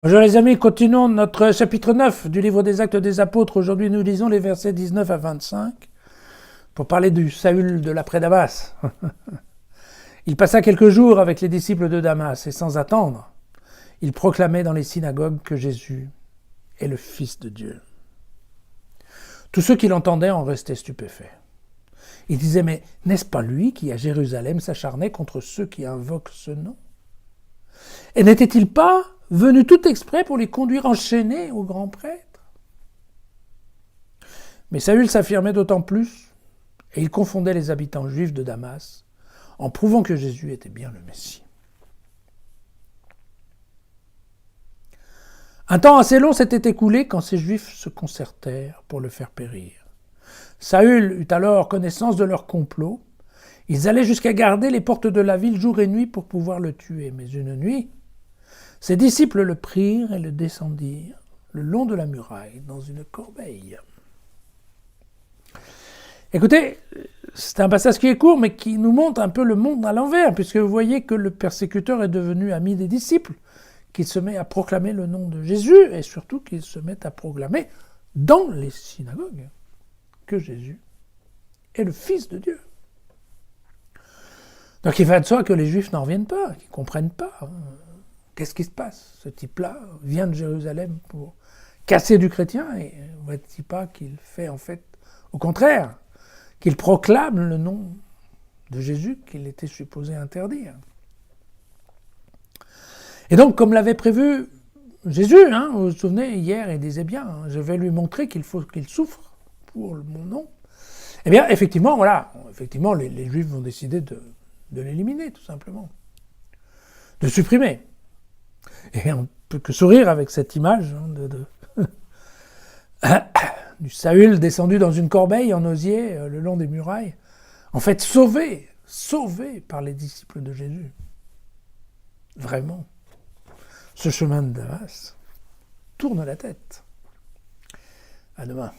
Bonjour les amis, continuons notre chapitre 9 du livre des Actes des Apôtres. Aujourd'hui nous lisons les versets 19 à 25 pour parler du Saül de l'après-Damas. Il passa quelques jours avec les disciples de Damas et sans attendre, il proclamait dans les synagogues que Jésus est le Fils de Dieu. Tous ceux qui l'entendaient en restaient stupéfaits. Ils disaient, mais n'est-ce pas lui qui à Jérusalem s'acharnait contre ceux qui invoquent ce nom? Et n'était-il pas venu tout exprès pour les conduire enchaînés au grand prêtre? Mais Saül s'affirmait d'autant plus, et il confondait les habitants juifs de Damas, en prouvant que Jésus était bien le Messie. Un temps assez long s'était écoulé quand ces Juifs se concertèrent pour le faire périr. Saül eut alors connaissance de leur complot. Ils allaient jusqu'à garder les portes de la ville jour et nuit pour pouvoir le tuer. Mais une nuit, ses disciples le prirent et le descendirent le long de la muraille dans une corbeille. Écoutez, c'est un passage qui est court, mais qui nous montre un peu le monde à l'envers, puisque vous voyez que le persécuteur est devenu ami des disciples, qu'il se met à proclamer le nom de Jésus, et surtout qu'il se met à proclamer dans les synagogues que Jésus est le Fils de Dieu. Donc il va de soi que les Juifs n'en reviennent pas, qu'ils ne comprennent pas. Qu'est-ce qui se passe? Ce type-là vient de Jérusalem pour casser du chrétien, et ne voit-il pas qu'il fait en fait au contraire, qu'il proclame le nom de Jésus qu'il était supposé interdire. Et donc, comme l'avait prévu Jésus, vous vous souvenez, hier, il disait bien, je vais lui montrer qu'il faut qu'il souffre pour mon nom. Eh bien, effectivement, voilà, les Juifs vont décider de l'éliminer, tout simplement, de supprimer. Et on ne peut que sourire avec cette image du Saül descendu dans une corbeille en osier le long des murailles, en fait sauvé par les disciples de Jésus. Vraiment, ce chemin de Damas tourne la tête. À demain.